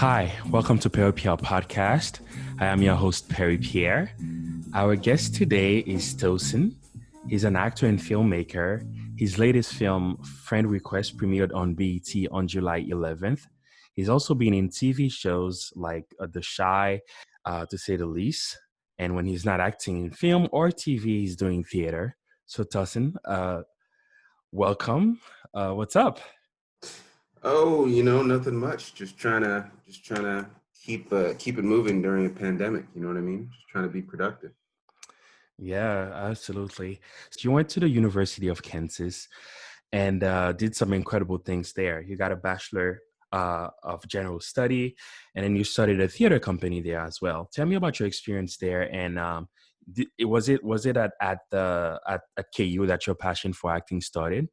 Hi, welcome to Perri Pierre podcast. I am your host, Perri Pierre. Our guest today is Tosin. He's an actor and filmmaker. His latest film, Friend Request, premiered on BET on July 11th. He's also been in TV shows like The Shy, to say the least. And when he's not acting in film or TV, he's doing theater. So Tosin, welcome. What's up? Oh, nothing much. Just trying to keep it moving during a pandemic. You know what I mean? Just trying to be productive. Yeah, absolutely. So you went to the University of Kansas and did some incredible things there. You got a Bachelor of General Study, and then you started a theater company there as well. Tell me about your experience there, and was it at KU that your passion for acting started?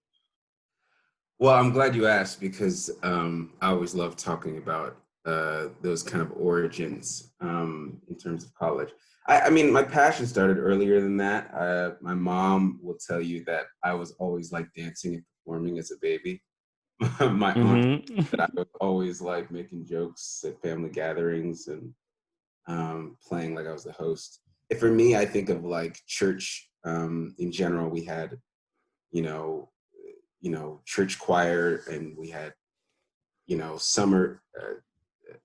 Well, I'm glad you asked because I always love talking about those kind of origins in terms of college. I mean, my passion started earlier than that. My mom will tell you that I was always like dancing and performing as a baby. My aunt that I Mm-hmm. was always like making jokes at family gatherings and playing like I was the host. And for me, I think of like church in general. We had, you know, church choir, and we had, summer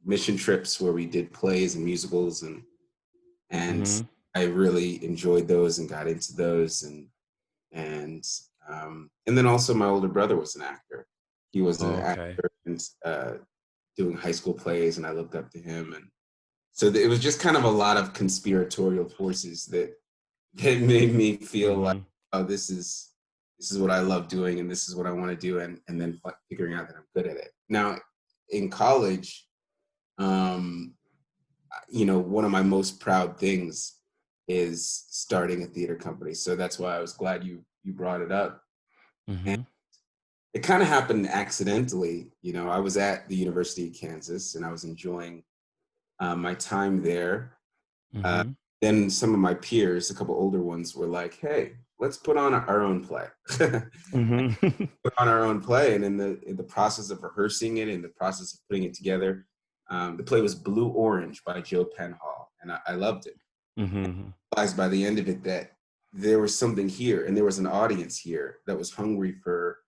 mission trips where we did plays and musicals, and Mm-hmm. I really enjoyed those and got into those, and then also my older brother was an actor. He was an Okay. actor and doing high school plays, and I looked up to him, and so it was just kind of a lot of conspiratorial forces that made me feel like, Mm-hmm. oh, this is what I love doing, and this is what I want to do, and then figuring out that I'm good at it. Now, in college, um, one of my most proud things is starting a theater company. So that's why I was glad you brought it up. And Mm-hmm. it kind of happened accidentally. I was at the University of Kansas, and I was enjoying my time there. Uh, Mm-hmm. then some of my peers, a couple older ones, were like, "Hey, let's put on our own play." Mm-hmm. Put on our own play, and in the process of rehearsing it, in the process of putting it together, the play was Blue Orange by Joe Penhall, and I loved it. Mm-hmm. Realized by the end of it that there was something here, and there was an audience here that was hungry for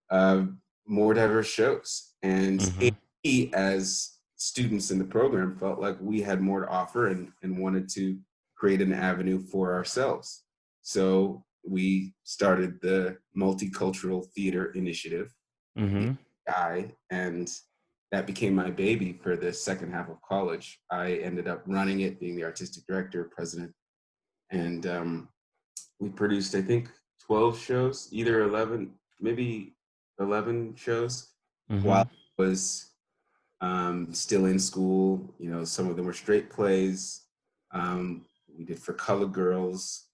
uh, more diverse shows, and Mm-hmm. we, as students in the program, felt like we had more to offer, and wanted to create an avenue for ourselves. So we started the Multicultural Theater Initiative, the Mm-hmm. I, and that became my baby for the second half of college. I ended up running it, being the artistic director, president, and we produced, I think, 12 shows, either 11, maybe 11 shows, while Mm-hmm. I was still in school. Some of them were straight plays. We did For Color Girls.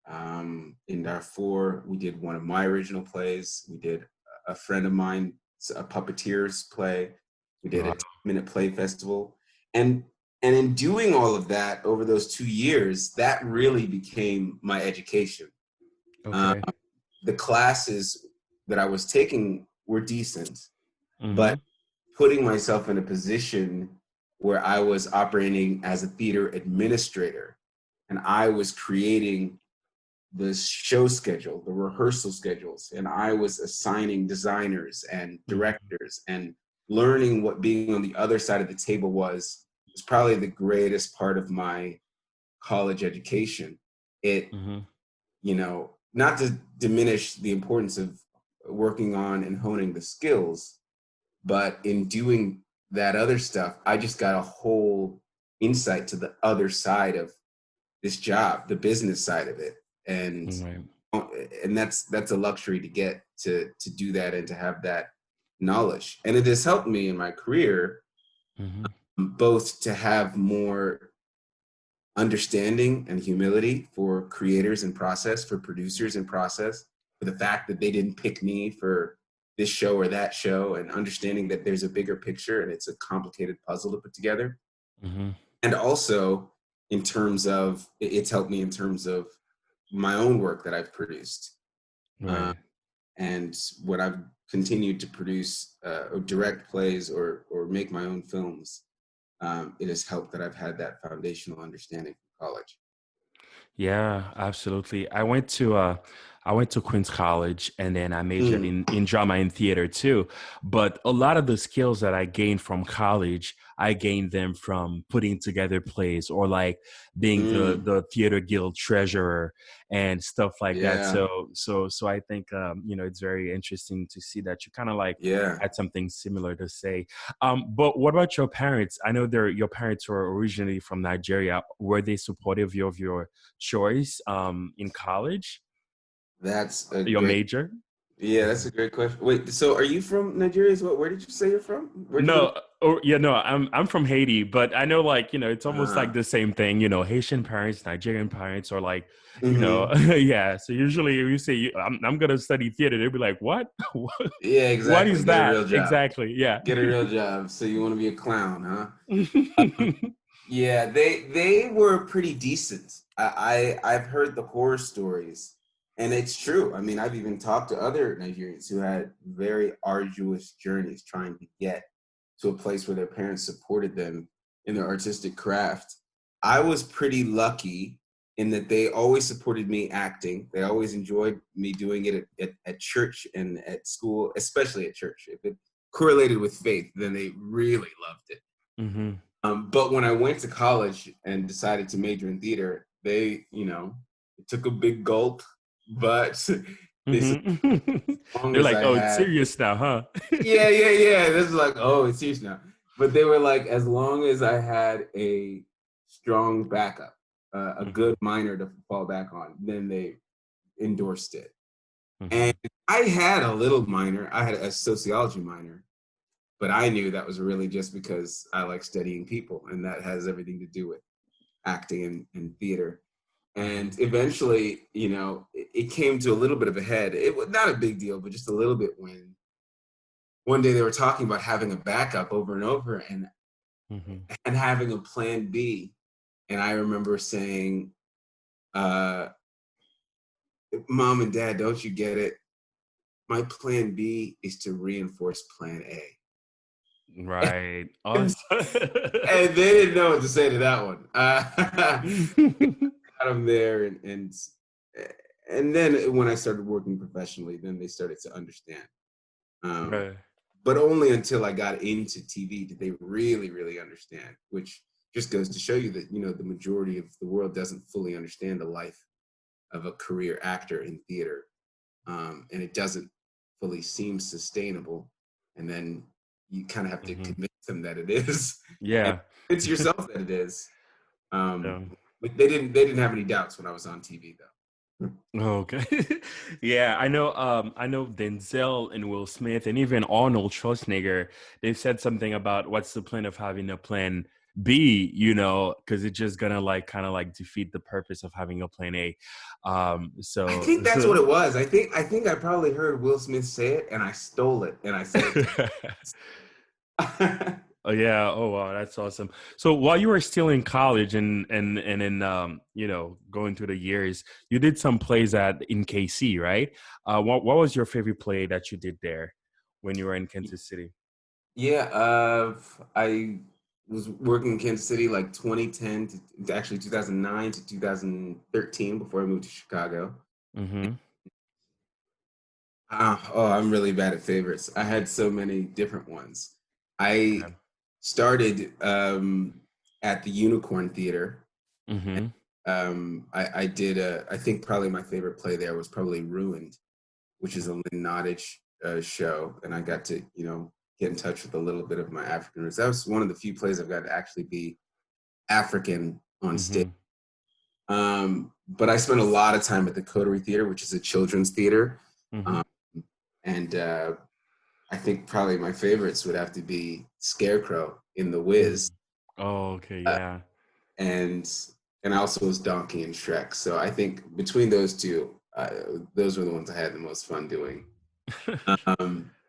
In Darfur, we did one of my original plays. We did a friend of mine, a puppeteer's play. We did a Wow. 10-minute play festival. And and in doing all of that over those 2 years, that really became my education. Um, Okay. the classes that I was taking were decent, Mm-hmm. but putting myself in a position where I was operating as a theater administrator, and I was creating the show schedule, the rehearsal schedules, and I was assigning designers and directors, and learning what being on the other side of the table was probably the greatest part of my college education. It, Mm-hmm. not to diminish the importance of working on and honing the skills, but in doing that other stuff, I just got a whole insight to the other side of this job, the business side of it. And Right. and that's a luxury to get to do that and to have that knowledge. And it has helped me in my career, Mm-hmm. both to have more understanding and humility for creators and process, for producers and process, for the fact that they didn't pick me for this show or that show, and understanding that there's a bigger picture and it's a complicated puzzle to put together. Mm-hmm. And also, in terms of, it's helped me in terms of my own work that I've produced, uh, Right. and when I've continued to produce or direct plays or make my own films. it has helped that I've had that foundational understanding from college. Yeah, absolutely. I went to Queens College, and then I majored in drama and theater too. But a lot of the skills that I gained from college, I gained them from putting together plays, or like being the theater guild treasurer and stuff like that. Yeah, So I think it's very interesting to see that you kind of like yeah. had something similar to say. But what about your parents? I know your parents were originally from Nigeria. Were they supportive of your choice in college, That's a your great. major? Yeah, that's a great question. Wait, so are you from Nigeria as well? Where did you say you're from? Where'd you go to? No, or yeah, no, I'm from Haiti, but I know, like, it's almost like Ah, the same thing. Haitian parents, Nigerian parents, or like, mm-hmm. yeah. So usually if you say I'm gonna study theater, they'll be like, what? What Yeah, what exactly. is Get a that real job. exactly? Yeah. Get a real job. So you want to be a clown, huh? Yeah, they were pretty decent. I've heard the horror stories, and it's true. I mean, I've even talked to other Nigerians who had very arduous journeys trying to get to a place where their parents supported them in their artistic craft. I was pretty lucky in that they always supported me acting. They always enjoyed me doing it at church and at school, especially at church. If it correlated with faith, then they really loved it. Hmm. But when I went to college and decided to major in theater, they, it took a big gulp, but they said Hmm. as long They're as like, I oh, it's had, serious now, huh? yeah. This is like, oh, it's serious now. But they were like, as long as I had a strong backup, a Hmm. good minor to fall back on, then they endorsed it. And Hmm. I had a little minor. I had a sociology minor, but I knew that was really just because I like studying people, and that has everything to do with acting and theater. Hmm. And eventually, it came to a little bit of a head. It was not a big deal, but just a little bit when one day they were talking about having a backup over and over Hmm. and having a plan B. And I remember saying, uh, Mom and Dad, don't you get it? My plan B is to reinforce plan A. Right. And Awesome. they didn't know what to say to that one. Got them there, and then when I started working professionally, then they started to understand. Um, Right. but only until I got into TV did they really, really understand. Which just goes to show you that the majority of the world doesn't fully understand the life of a career actor in theater, and it doesn't fully seem sustainable. And then you kind of have to Hmm. convince them that it is, and Yeah. convince yourself that it is. Yeah. But they didn't have any doubts when I was on TV though. Okay. Yeah, I know Denzel and Will Smith and even Arnold Schwarzenegger, they've said something about what's the point of having a plan B, because it's just gonna like kind of like defeat the purpose of having a plan A. I So, think that's what it was. I think I probably heard Will Smith say it, and I stole it, and I said it to Oh yeah. Oh wow, that's awesome. So while you were still in college and in going through the years, you did some plays at in KC, right? What was your favorite play that you did there when you were in Kansas City? Yeah, I was working in Kansas City like 2010 to actually 2009 to 2013 before I moved to Chicago. Mm-hmm. Oh, I'm really bad at favorites. I had so many different ones. I Okay. started at the Unicorn Theater. Mm-hmm. I did I think probably my favorite play there was probably Ruined, which is a Lynn Nottage show, and I got to get in touch with a little bit of my African roots. That was one of the few plays I've got to actually be African on stage. Mm-hmm. But I spent a lot of time at the Coterie Theater, which is a children's theater, Mm-hmm. um, and I think probably my favorites would have to be Scarecrow in The Mm-hmm. Wiz, Oh, okay, uh, yeah. and and also was Donkey and Shrek. So I think between those two, those were the ones I had the most fun doing.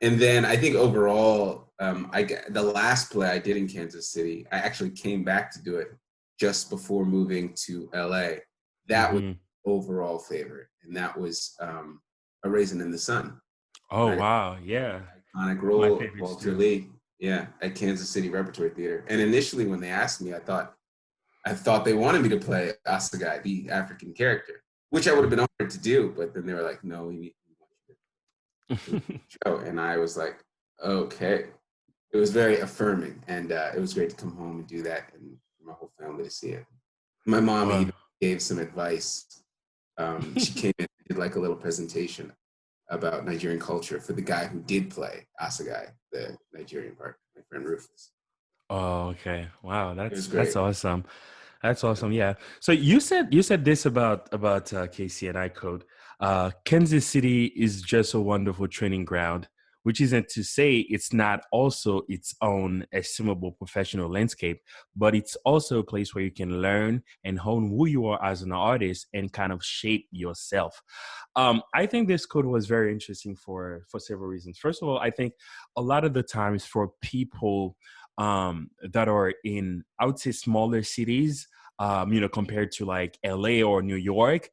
And then I think overall, the last play I did in Kansas City, I actually came back to do it just before moving to LA. That was Mm-hmm. overall favorite, and that was A Raisin in the Sun. Oh Right, wow, yeah. iconic My role of favorites Walter too. Lee. Yeah, at Kansas City Repertory Theater. And initially when they asked me, I thought they wanted me to play Asagai, the African character, which I would have been honored to do. But then they were like, no, we want you to do the show. And I was like, okay. It was very affirming. And it was great to come home and do that and for my whole family to see it. My mom Wow. even gave some advice. She came in and did like a little presentation about Nigerian culture for the guy who did play Asagai, the Nigerian part, my friend Rufus. Oh, okay. Wow, It was that's great. awesome. That's awesome. Yeah. So you said this about KC and I code. Kansas City is just a wonderful training ground, which isn't to say it's not also its own estimable professional landscape, but it's also a place where you can learn and hone who you are as an artist and kind of shape yourself. I think this code was very interesting for several reasons. First of all, I think a lot of the times for people that are in, I would say, smaller cities, compared to like LA or New York,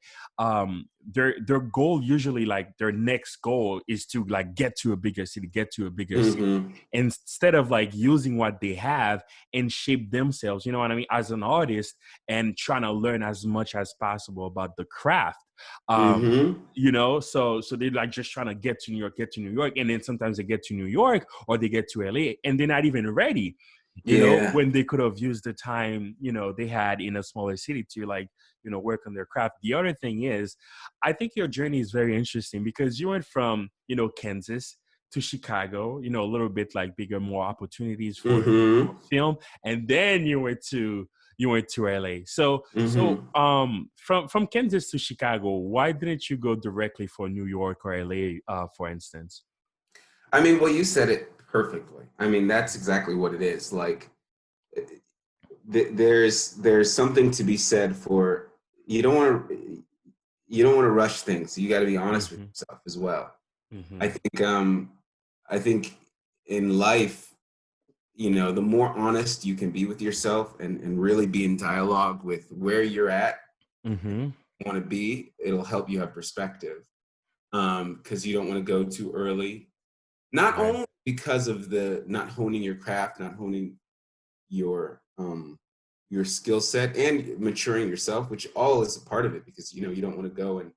their goal usually, like their next goal is to like get to a bigger city, get to a bigger city, Mm-hmm. instead of like using what they have and shape themselves, you know what I mean, as an artist, and trying to learn as much as possible about the craft. Um, Mm-hmm. so they're like just trying to get to New York, and then sometimes they get to New York or they get to LA and they're not even ready, Yeah. when they could have used the time, they had in a smaller city to like, work on their craft. The other thing is, I think your journey is very interesting because you went from, Kansas to Chicago, a little bit like bigger, more opportunities for Mm-hmm. film. And then you went to LA. So Mm-hmm. from Kansas to Chicago, why didn't you go directly for New York or LA, for instance? I mean, well, you said it perfectly. I mean, that's exactly what it is. Like, there's something to be said for you don't want to you don't want to rush things. You got to be honest with Mm-hmm. yourself as well. I Mm-hmm. think um I think in life, the more honest you can be with yourself and really be in dialogue with where you're at, Mm-hmm. want to be, it'll help you have perspective. Because you don't want to go too early. Not Right. only because of the not honing your craft, not honing your skill set and maturing yourself, which all is a part of it, because you don't want to go and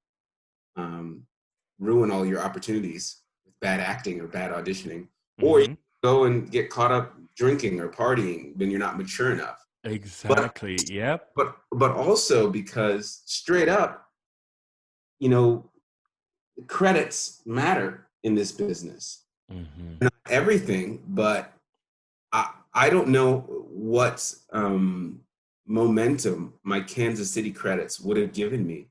um, ruin all your opportunities with bad acting or bad auditioning, or you Mm-hmm. go and get caught up drinking or partying when you're not mature enough. But Exactly. Yep. but also because straight up, you know, credits matter in this business. Mm-hmm. Not everything, but I don't know what momentum my Kansas City credits would have given me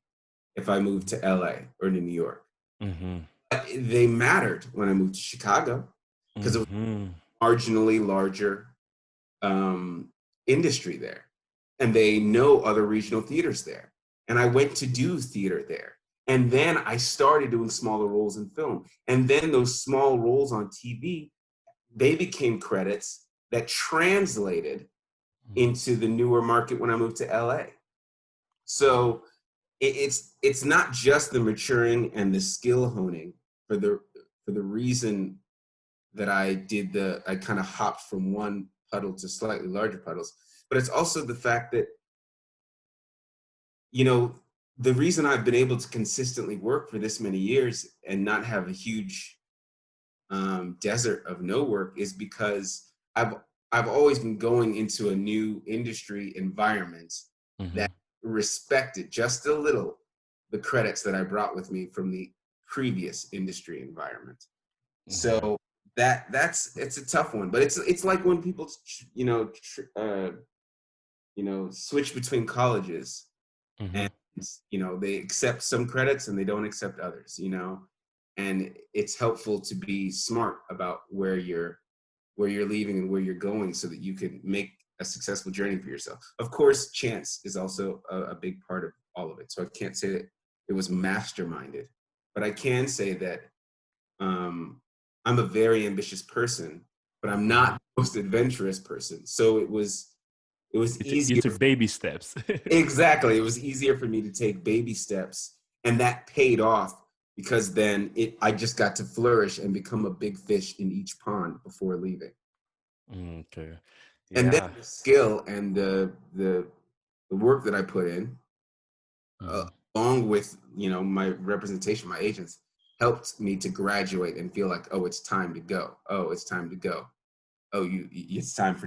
if I moved to LA or to New York. Mm-hmm. But they mattered when I moved to Chicago because it was Mm-hmm. marginally larger industry there. And they know other regional theaters there. And I went to do theater there. And then I started doing smaller roles in film. And then those small roles on TV, they became credits that translated into the newer market when I moved to LA. So it's not just the maturing and the skill honing for the reason that I kind of hopped from one puddle to slightly larger puddles, but it's also the fact that you know the reason I've been able to consistently work for this many years and not have a huge desert of no work is because I've always been going into a new industry environment Mm-hmm. that respected just a little the credits that I brought with me from the previous industry environment. Mm-hmm. So it's a tough one, but it's like when people switch between colleges Mm-hmm. and they accept some credits and they don't accept others, and it's helpful to be smart about where you're leaving and where you're going so that you can make a successful journey for yourself. Of course, chance is also a big part of all of it. So I can't say that it was masterminded, but I can say that um, I'm a very ambitious person, but I'm Mm-hmm. not the most adventurous person. So it was You easier. took baby steps. Exactly, it was easier for me to take baby steps, and that paid off because then I just got to flourish and become a big fish in each pond before leaving. Okay. And then Yeah. the skill and the work that I put in, uh, Hmm. along with my representation, my agents, helped me to graduate and feel like, oh, it's time to go. Oh, it's time to go. Oh, it's time for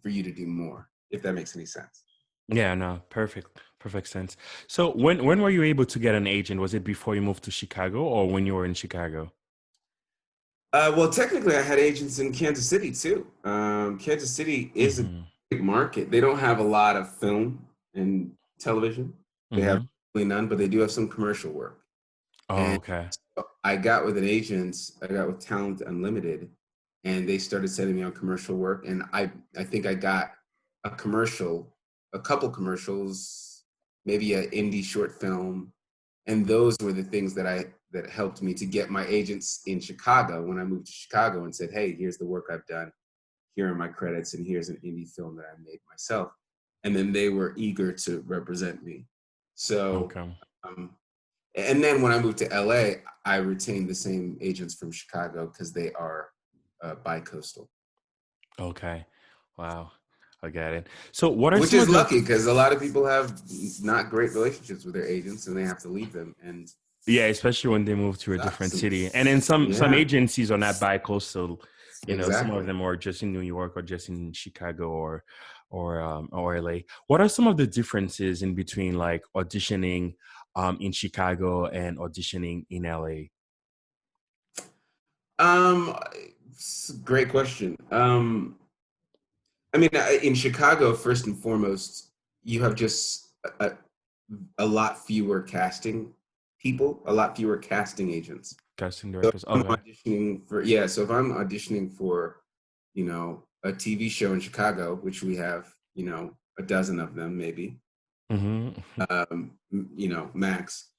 you to do more. If that makes any sense. Yeah, no, perfect sense. So when were you able to get an agent? Was it before you moved to Chicago or when you were in Chicago? Well, technically, I had agents in Kansas City too. Kansas City is a Mm-hmm. big market. They don't have a lot of film and television. They have Mm-hmm. really none, but they do have some commercial work. Oh, And okay. so I got with an agent. I got with Talent Unlimited, and they started sending me on commercial work. And I think I got a commercial, a couple commercials, maybe an indie short film, and those were the things that helped me to get my agents in Chicago when I moved to Chicago and said, hey, here's the work I've done, here are my credits, and here's an indie film that I made myself. And then they were eager to represent me. So Okay. um, and then when I moved to LA, I retained the same agents from Chicago because they are bi-coastal, Okay. Wow. I get it. So what are which some is of the lucky because a lot of people have not great relationships with their agents and they have to leave them, and Yeah, especially when they move to a different sucks. city. And then some Yeah, agencies are not bi-coastal. Some of exactly. them are just in New York or just in Chicago or LA. What are some of the differences in between like auditioning in Chicago and auditioning in LA? Um, Great question. I mean, in Chicago, first and foremost, you have just a lot fewer casting people, a lot fewer casting agents. Casting So if directors. I'm Okay. auditioning for, yeah, so if I'm auditioning for, a TV show in Chicago, which we have, a dozen of them maybe, Mm-hmm. max,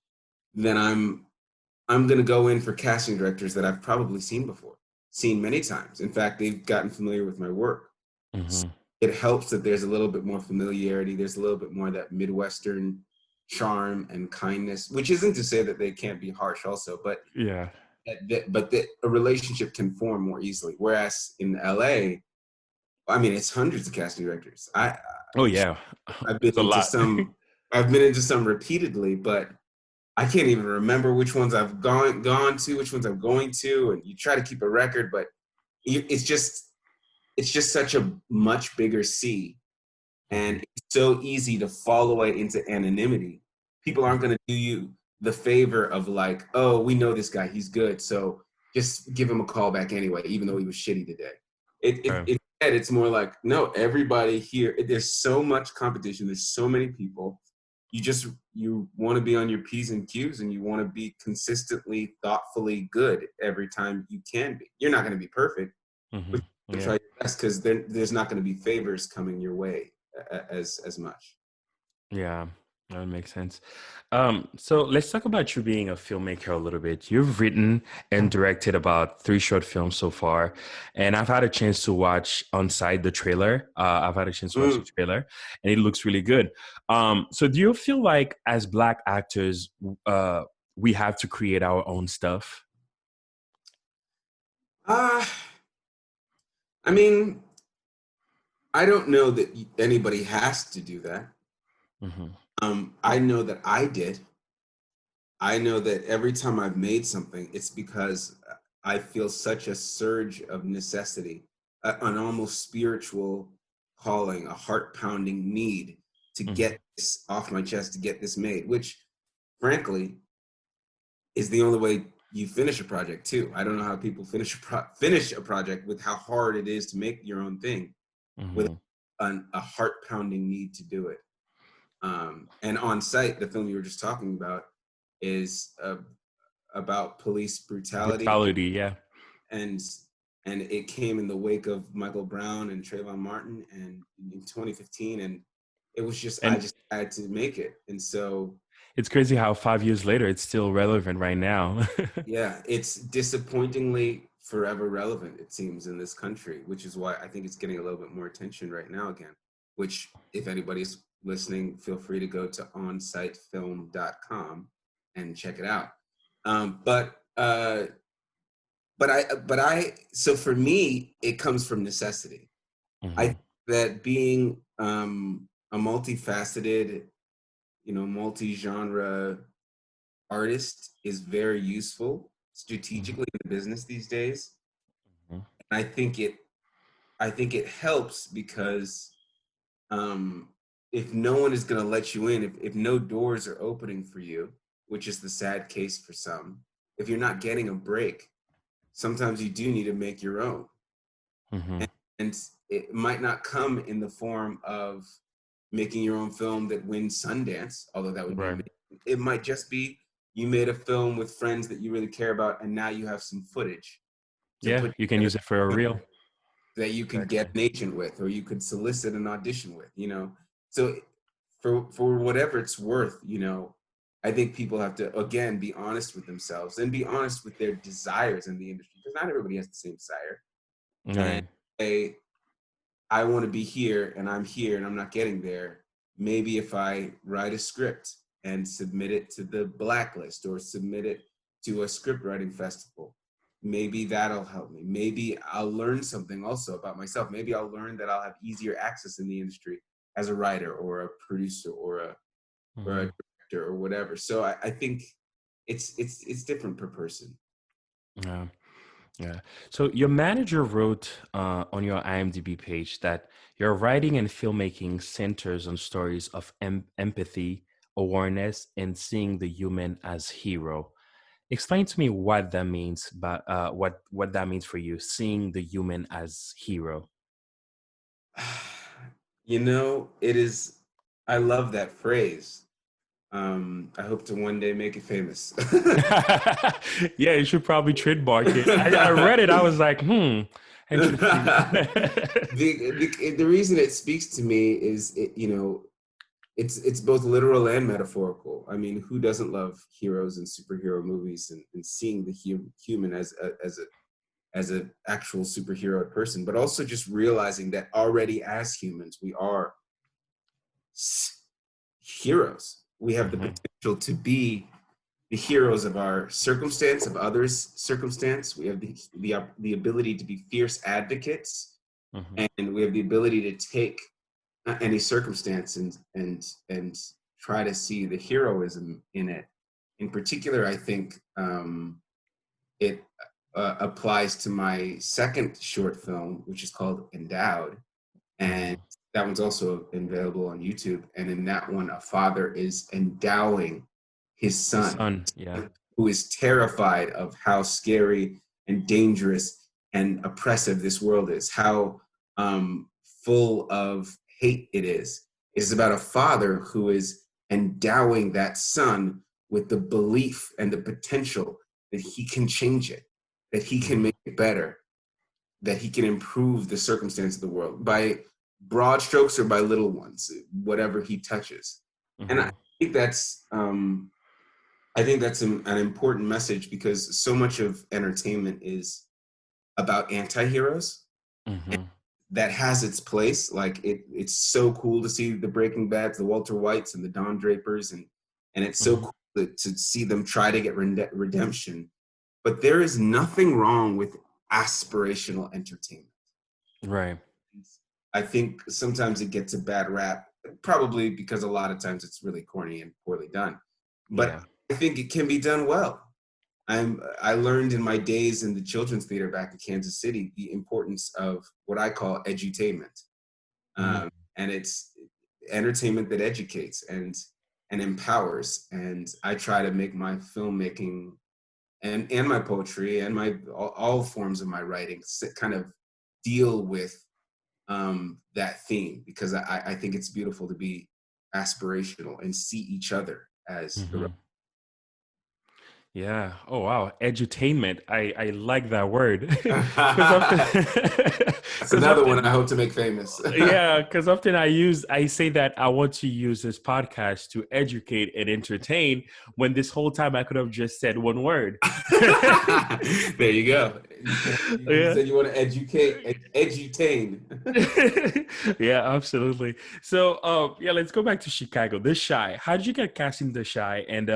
then I'm gonna go in for casting directors that I've probably seen before, seen many times. In fact, they've gotten familiar with my work. So Mm-hmm. it helps that there's a little bit more familiarity. There's a little bit more of that Midwestern charm and kindness, which isn't to say that they can't be harsh also, but Yeah. a relationship can form more easily. Whereas in LA, I mean, it's hundreds of casting directors. Oh yeah. I've been It's a into lot. some, I've been into some repeatedly, but I can't even remember which ones I've gone to, which ones I'm going to, and you try to keep a record, but it's just such a much bigger sea, and Hmm. it's so easy to fall away into anonymity. People aren't going to do you the favor of like, oh, we know this guy, he's good, so just give him a call back anyway, even though he was shitty today. Okay. It's more like, no, everybody here, there's so much competition, there's so many people. You want to be on your P's and Q's, and you want to be consistently, thoughtfully good every time you can be. You're not going to be perfect, Hmm. but you Yeah. try your best because there's not going to be favors coming your way as much. Yeah, that makes sense. So let's talk about you being a filmmaker a little bit. You've written and directed about 3 short films so far, and I've had a chance to watch On Site the trailer. I've had a chance to watch the Mm. trailer, and it looks really good. So do you feel like as Black actors, uh, we have to create our own stuff? Uh, I mean, I don't know that anybody has to do that. Hmm. I know that I did. I know that every time I've made something, it's because I feel such a surge of necessity, an almost spiritual calling, a heart pounding need to Hmm. get this off my chest, to get this made, which frankly is the only way you finish a project too. I don't know how people finish a project with how hard it is to make your own thing with Hmm. a heart pounding need to do it. And On Site, the film you were just talking about, is about police brutality, Brutality, yeah. and and it came in the wake of Michael Brown and Trayvon Martin, and in 2015, and it was just I And just had to make it, and so it's crazy how 5 years later it's still relevant right now. yeah, it's disappointingly forever relevant, it seems, in this country, which is why I think it's getting a little bit more attention right now again, which if anybody's listening, feel free to go to onsitefilm.com and check it out. Um, but uh, but I so for me, it comes from necessity. I Mm-hmm. think that being a multifaceted, multi-genre artist is very useful strategically in the business these days. Mm-hmm. And I think it helps because um, if no one is going to let you in, if no doors are opening for you, which is the sad case for some, if you're not getting a break, sometimes you do need to make your own. Mm-hmm. And it might not come in the form of making your own film that wins Sundance, although that would be Right. amazing. It might just be you made a film with friends that you really care about, and now you have some footage to Yeah, put you can together use it for a reel. that you could get Exactly. an agent with, or you could solicit an audition with. So for whatever it's worth, I think people have to again be honest with themselves and be honest with their desires in the industry, because not everybody has the same desire. And Right. say, I want to be here and I'm here and I'm not getting there. Maybe if I write a script and submit it to the blacklist or submit it to a script writing festival, maybe that'll help me. Maybe I'll learn something also about myself. Maybe I'll learn that I'll have easier access in the industry as a writer or a producer or a Mm-hmm. director or whatever. So I think it's different per person. Yeah. Yeah. So your manager wrote on your IMDb page that your writing and filmmaking centers on stories of empathy, awareness, and seeing the human as hero. Explain to me what that means, but what that means for you, seeing the human as hero. It is, I love that phrase. I hope to one day make it famous. Yeah, you should probably trademark it. I read it. I was like, interesting. The reason it speaks to me is it's both literal and metaphorical. I mean, who doesn't love heroes and superhero movies and seeing the human as a actual superhero person, but also just realizing that already as humans we are heroes. We have the Hmm. potential to be the heroes of our circumstance, of others' circumstance. We have the ability to be fierce advocates, Hmm. and we have the ability to take any circumstance and try to see the heroism in it. In particular, I think it applies to my second short film, which is called Endowed, and Hmm. that one's also available on YouTube. And in that one, a father is endowing his His son, son, yeah. who is terrified of how scary and dangerous and oppressive this world is, how full of hate it is. It's about a father who is endowing that son with the belief and the potential that he can change it, that he can Hmm. make it better, that he can improve the circumstance of the world by broad strokes or by little ones, whatever he touches. And I Hmm. think that's an important message, because so much of entertainment is about anti-heroes. Hmm. That has its place. Like it's so cool to see the Breaking Bads, the Walter Whites, and the Don Drapers, and it's so Hmm. cool to see them try to get redemption. But there is nothing wrong with aspirational entertainment. Right. I think sometimes it gets a bad rap, probably because a lot of times it's really corny and poorly done. But Yeah. I think it can be done well. I learned in my days in the children's theater back in Kansas City the importance of what I call edutainment, Mm. and it's entertainment that educates and empowers. And I try to make my filmmaking and my poetry and my all forms of my writing kind of deal with that theme, because I think it's beautiful to be aspirational and see each other as heroic. Hmm. Yeah. Oh wow. Edutainment. I like that word because often That's because another one often I hope to make famous. yeah, because often I say that I want to use this podcast to educate and entertain when this whole time I could have just said one word. There you go. You Yeah. said you want to edutain. Yeah, absolutely. So, yeah, let's go back to Chicago. The Shy. How did you get cast in The Shy? And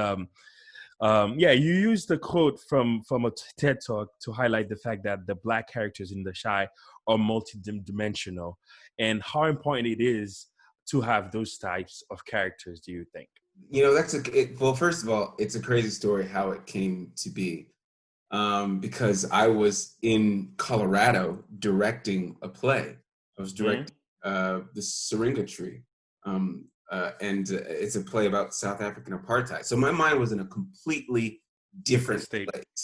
Yeah, you used the quote from a TED talk to highlight the fact that the Black characters in The Shy are multi-dimensional, and how important it is to have those types of characters. Do you think? Well, first of all, it's a crazy story how it came to be. Because I was in Colorado directing a play. I was Mm-hmm. directing the Syringa Tree, and it's a play about South African apartheid. So my mind was in a completely Different different state. place,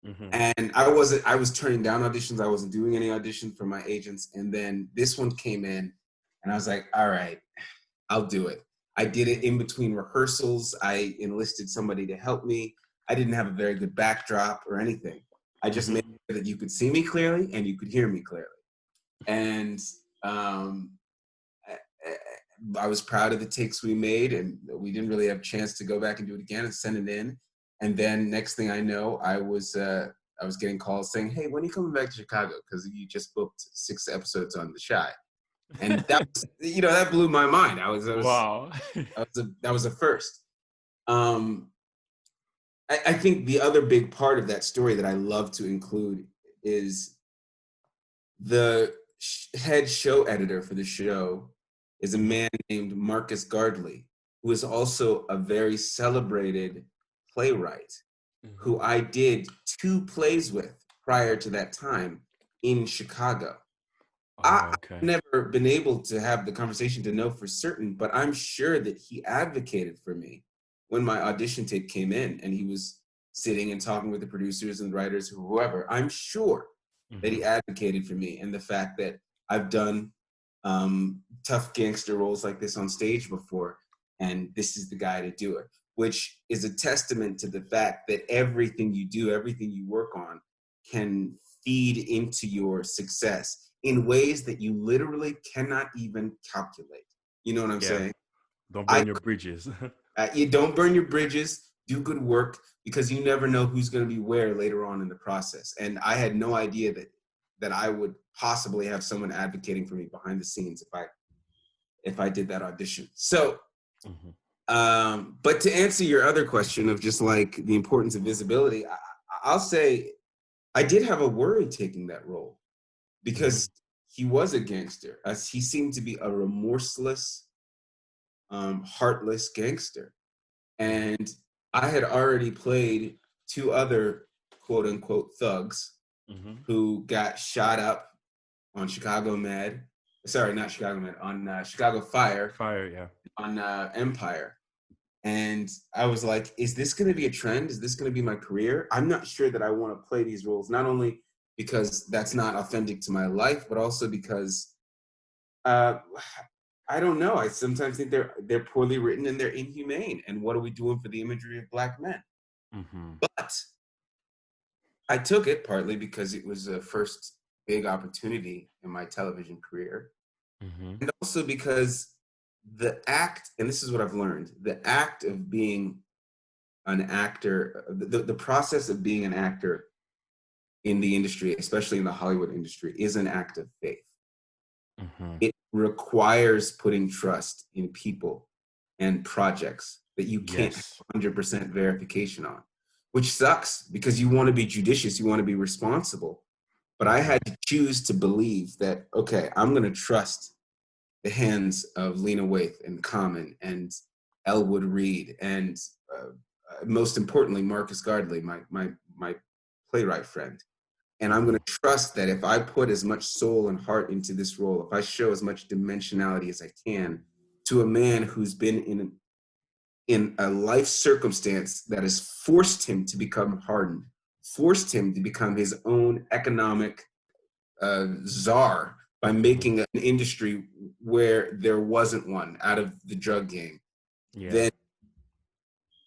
Mm-hmm. and I was turning down auditions. I wasn't doing any auditions for my agents, and then this one came in, and I was like, all right, I'll do it. I did it in between rehearsals. I enlisted somebody to help me. I didn't have a very good backdrop or anything. I just Mm-hmm. made sure that you could see me clearly and you could hear me clearly. And um, I was proud of the takes we made, and we didn't really have a chance to go back and do it again and send it in. And then next thing I know, I was getting calls saying, "Hey, when are you coming back to Chicago? Because you just booked 6 episodes on The Shy." And that was, that blew my mind. Wow. That was a first. Um, I think the other big part of that story that I love to include is the head show editor for the show is a man named Marcus Gardley, who is also a very celebrated playwright, who I did 2 plays with prior to that time in Chicago. Oh, I've okay. never been able to have the conversation to know for certain, but I'm sure that he advocated for me when my audition tape came in and he was sitting and talking with the producers and writers or whoever. I'm sure that Mm-hmm. he advocated for me and the fact that I've done tough gangster roles like this on stage before, and this is the guy to do it, which is a testament to the fact that everything you do, everything you work on can feed into your success in ways that you literally cannot even calculate. You know what I'm Yeah. saying? Don't I burn your bridges. You don't burn your bridges, do good work, because you never know who's going to be where later on in the process. And I had no idea that I would possibly have someone advocating for me behind the scenes if I did that audition. So, Mm-hmm. but to answer your other question of just like the importance of visibility, I'll say I did have a worry taking that role Mm-hmm. because he was a gangster. As he seemed to be a remorseless, heartless gangster. And I had already played 2 other quote unquote thugs Mm-hmm. who got shot up on Chicago Med. Sorry, not Chicago Med, on Chicago Fire, Fire, yeah. on Empire. And I was like, is this going to be a trend? Is this going to be my career? I'm not sure that I want to play these roles, not only because that's not authentic to my life, but also because uh, I don't know. I sometimes think they're poorly written and they're inhumane. And what are we doing for the imagery of Black men? Mm-hmm. But I took it partly because it was a first big opportunity in my television career, Mm-hmm. and also because the act, and this is what I've learned, the act of being an actor, the process of being an actor in the industry, especially in the Hollywood industry, is an act of faith. Mm-hmm. It requires putting trust in people and projects that you can't have Yes. 100% verification on, which sucks because you want to be judicious, you want to be responsible. But I Mm-hmm. had to choose to believe that, okay, I'm going to trust the hands of Lena Waithe and Common and Elwood Reed and most importantly, Marcus Gardley, my playwright friend. And I'm going Mm-hmm. to trust that if I put as much soul and heart into this role, if I show as much dimensionality as I can to a man who's been in a life circumstance that has forced him to become hardened, forced him to become his own economic czar by Mm-hmm. making an industry where there wasn't one out of the drug game, Yeah. then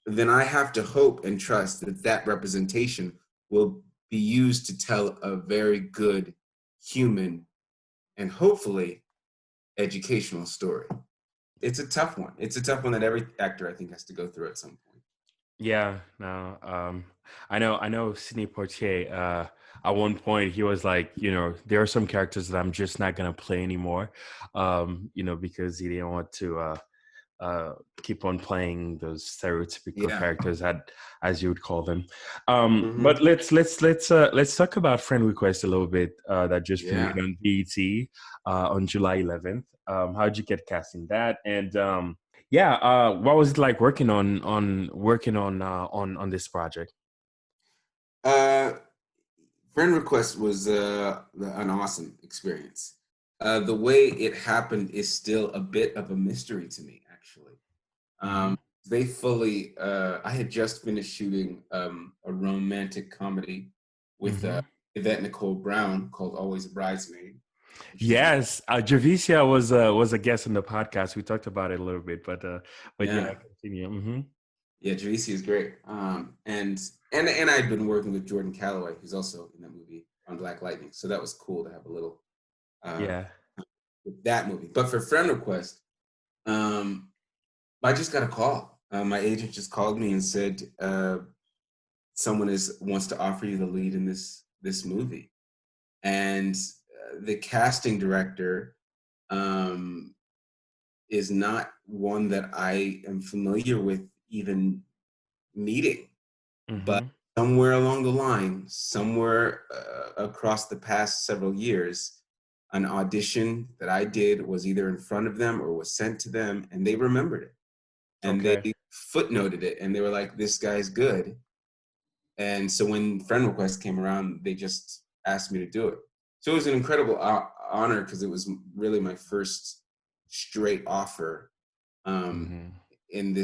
then I have to hope and trust that that representation will be used to tell a very good human and hopefully educational story. It's a tough one. It's a tough one that every actor I think has to go through at some point. Yeah, no. I know Sidney Poitier, at one point he was like, there are some characters that I'm just not gonna play anymore. Because he didn't want to keep on playing those stereotypical Yeah. characters, as you would call them. Hmm. But let's talk about Friend Request a little bit. That just Yeah. premiered on BET on July 11th. How did you get cast in that? And what was it like working on this project? Uh, Friend Request was an awesome experience. The way it happened is still a bit of a mystery to me, actually. Mm-hmm. They fully, I had just finished shooting a romantic comedy with Mm-hmm. Yvette Nicole Brown called Always a Bridesmaid. She's, Yes, Javicia was a guest on the podcast. We talked about it a little bit, but yeah, yeah, continue. Mm-hmm. yeah, Jaleesi is great. And I'd been working with Jordan Calloway, who's also in that movie on Black Lightning. So that was cool to have a little uh, Yeah. with that movie. But for Friend Request, um, I just got a call. My agent just called me and said someone wants to offer you the lead in this movie, and the casting director um, is not one that I am familiar with even meeting, but Mm-hmm. somewhere along the line, somewhere across the past several years, an audition that I did was either in front of them or was sent to them, and they remembered it. And they Okay. footnoted it, and they were like, "This guy's good." And so when Friend Request came around, they just asked me to do it. So it was an incredible honor because it was really my first straight offer um, Mm-hmm. in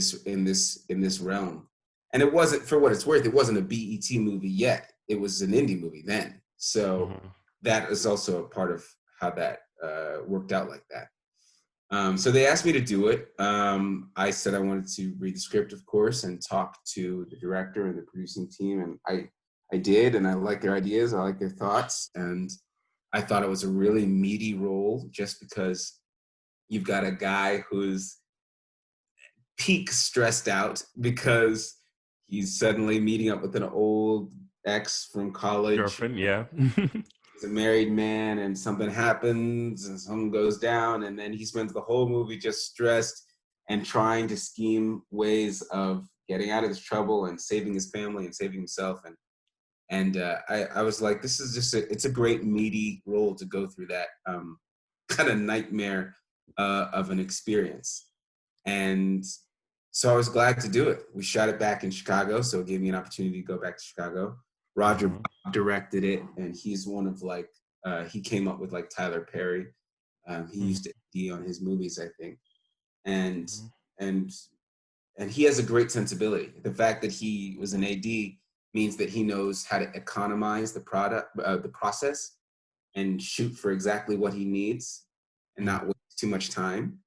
this realm. And it wasn't, for what it's worth, it wasn't a BET movie yet. It was an indie movie then. So Mm-hmm. that is also a part of how that worked out like that. So they asked me to do it. I said I wanted to read the script, of course, and talk to the director and the producing team, and I did, and I like their ideas, I like their thoughts, and I thought it was a really meaty role, just because you've got a guy who's peak stressed out because he's suddenly meeting up with an old ex from college. Girlfriend, yeah. He's a married man, and something happens and something goes down, and then he spends the whole movie just stressed and trying to scheme ways of getting out of this trouble and saving his family and saving himself. And I was like, this is just it's a great meaty role to go through that kind of nightmare of an experience. And so I was glad to do it. We shot it back in Chicago, so it gave me an opportunity to go back to Chicago. Roger Mm-hmm. Bob directed it, and he's one of he came up with like Tyler Perry. He Mm-hmm. used to be on his movies, I think, and and and he has a great sensibility. The fact that he was an AD means that he knows how to economize the process, and shoot for exactly what he needs, and not waste too much time,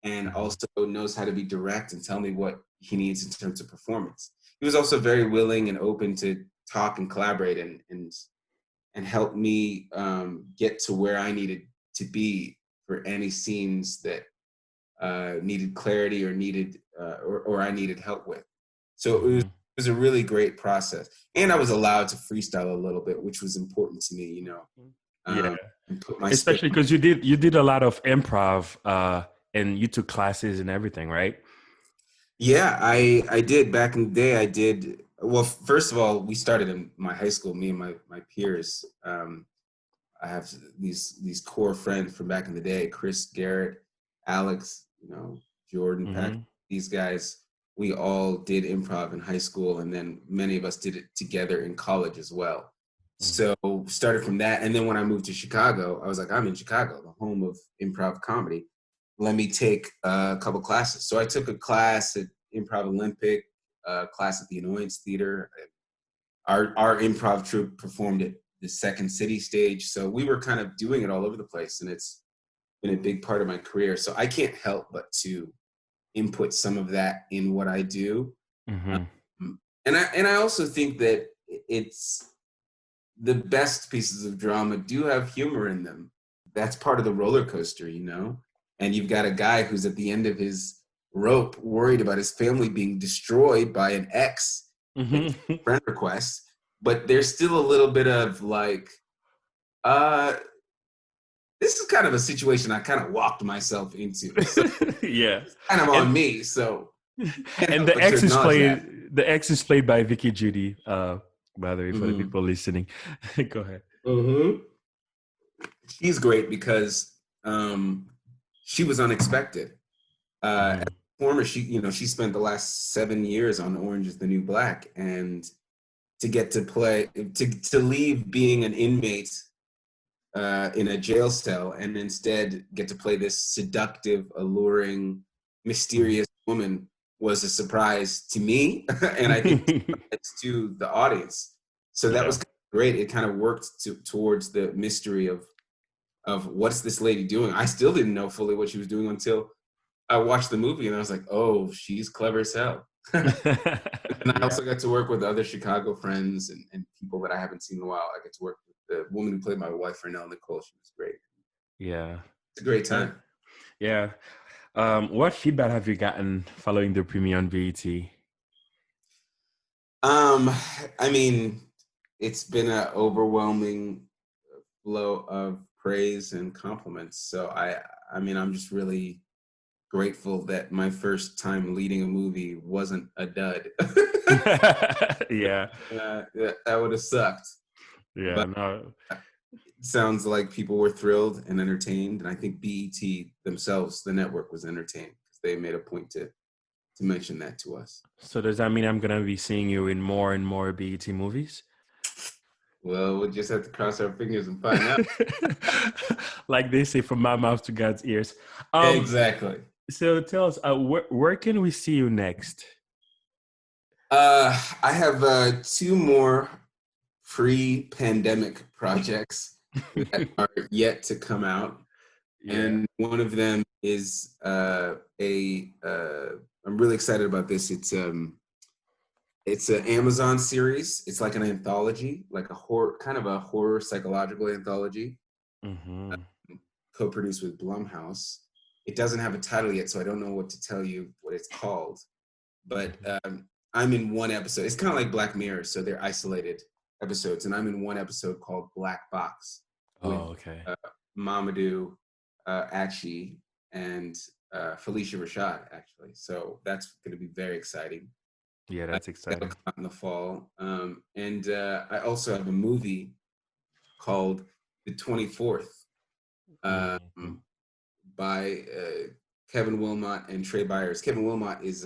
and Mm-hmm. also knows how to be direct and tell me what he needs in terms of performance. He was also very willing and open to talk and collaborate and help me get to where I needed to be for any scenes that needed clarity or needed or I needed help with. So Mm-hmm. it was a really great process, and I was allowed to freestyle a little bit, which was important to me, Yeah, and put my spin. especially because you did a lot of improv, and you took classes and everything, right? Yeah, I did back in the day. I did well. First of all, we started in my high school. Me and my peers. I have these core friends from back in the day: Chris, Garrett, Alex, Jordan, Patrick. Mm-hmm. These guys. We all did improv in high school, and then many of us did it together in college as well. So started from that, and then when I moved to Chicago, I was like, I'm in Chicago, the home of improv comedy. Let me take a couple classes. So I took a class at Improv Olympic, a class at the Annoyance Theater. Our improv troupe performed at the Second City stage. So we were kind of doing it all over the place, and it's been a big part of my career. So I can't help but to input some of that in what I do. Mm-hmm. And I also think that it's the best pieces of drama do have humor in them. That's part of the roller coaster, And you've got a guy who's at the end of his rope, worried about his family being destroyed by an ex Mm-hmm. friend request, but there's still a little bit of like, uh, this is kind of a situation I kind of walked myself into. So Yeah. it's kind of on And me. So can't and help but to acknowledge that. the ex is played by Vicky Judy. By the way, for the Mm-hmm. people listening. Go ahead. Mm-hmm. She's great because she was unexpected. As Mm-hmm. a performer, she spent the last 7 years on Orange is the New Black, and to get to play to leave being an inmate in a jail cell and instead get to play this seductive, alluring, mysterious woman was a surprise to me, and I think it's to the audience. So that Yeah. was great. It kind of worked towards the mystery of what's this lady doing. I still didn't know fully what she was doing until I watched the movie, and I was like, oh, she's clever as hell. And I Yeah. also got to work with other Chicago friends and people that I haven't seen in a while. I get to work with the woman who played my wife, Renelle Nicole. She was great. Yeah. It's a great Uh, time. yeah. What feedback have you gotten following the premiere on BET? Um, I mean, it's been an overwhelming flow of praise and compliments. So I mean, I'm just really grateful that my first time leading a movie wasn't a dud. Yeah. That would have sucked. Yeah. But No. it sounds like people were thrilled and entertained, and I think BET themselves, the network, was entertained because they made a point to mention that to us. So does that mean I'm gonna be seeing you in more and more BET movies? Well, we'll just have to cross our fingers and find out. Like they say, from my mouth to God's ears. Um, Exactly. so tell us, where can we see you next? I have two more pre-pandemic projects that are yet to come out, Yeah. and one of them is I'm really excited about this. It's an Amazon series. It's like an anthology, like a horror, kind of a horror psychological anthology, Mm-hmm. co-produced with Blumhouse. It doesn't have a title yet, so I don't know what to tell you what it's called. But I'm in one episode. It's kind of like Black Mirror, so they're isolated episodes, and I'm in one episode called Black Box with Oh, okay. Mamadou Achi and Felicia Rashad, actually. So that's going to be very exciting. Yeah, that's That'll exciting. come out in the fall. And I also have a movie called The 24th Mm-hmm. by Kevin Wilmot and Trey Byers. Kevin Wilmot is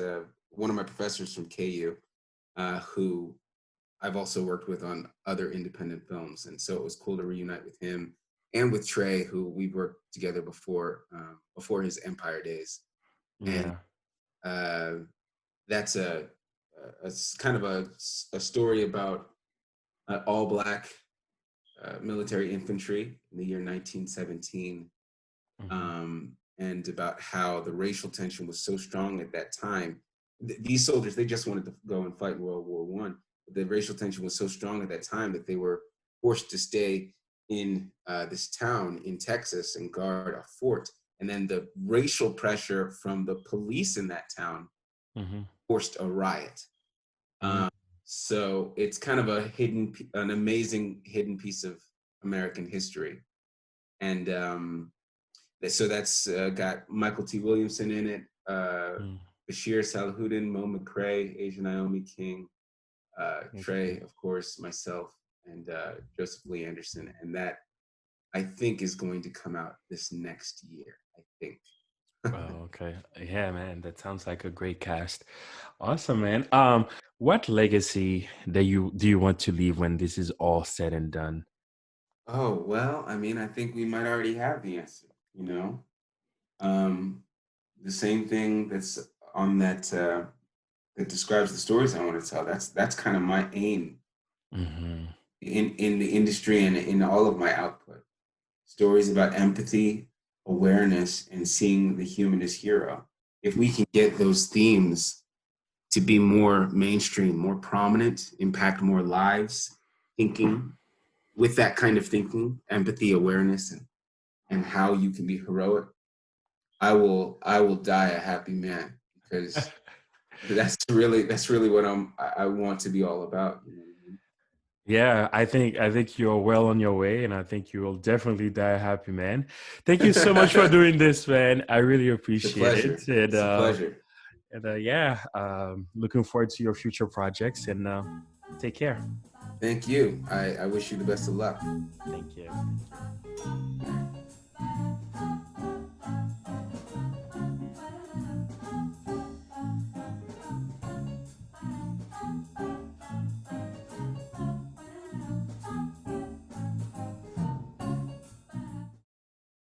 one of my professors from KU who I've also worked with on other independent films. And so it was cool to reunite with him and with Trey, who we've worked together before his Empire days. And Yeah. that's a kind of a story about all Black military infantry in the year 1917, Mm-hmm. and about how the racial tension was so strong at that time. These soldiers, they just wanted to go and fight in World War One. The racial tension was so strong at that time that they were forced to stay in this town in Texas and guard a fort. And then the racial pressure from the police in that town Mm-hmm. forced a riot. Mm-hmm. So it's kind of an amazing hidden piece of American history. And so that's got Michael T. Williamson in it, Bashir Salahuddin, Mo McRae, Asia Naomi King, Trey, of course, myself, and Joseph Lee Anderson. And that, I think, is going to come out this next year, I think. Oh, okay. Yeah, man, that sounds like a great cast. Awesome, man. What legacy do you want to leave when this is all said and done? Oh, well, I mean, I think we might already have the answer, you know? Um, the same thing that's on that describes the stories I want to tell. That's kind of my aim Mm-hmm. in the industry and in all of my output. Stories about empathy, awareness, and seeing the human as hero. If we can get those themes to be more mainstream, more prominent, impact more lives, thinking with that kind of thinking, empathy, awareness, and how you can be heroic, I will die a happy man, because that's really what I want to be all about. You know what I mean? Yeah, I think you're well on your way, and I think you will definitely die a happy man. Thank you so much for doing this, man. I really It's a appreciate it, pleasure. It's a pleasure. yeah, looking forward to your future projects, and take care. Thank you. I wish you the best of luck. Thank you.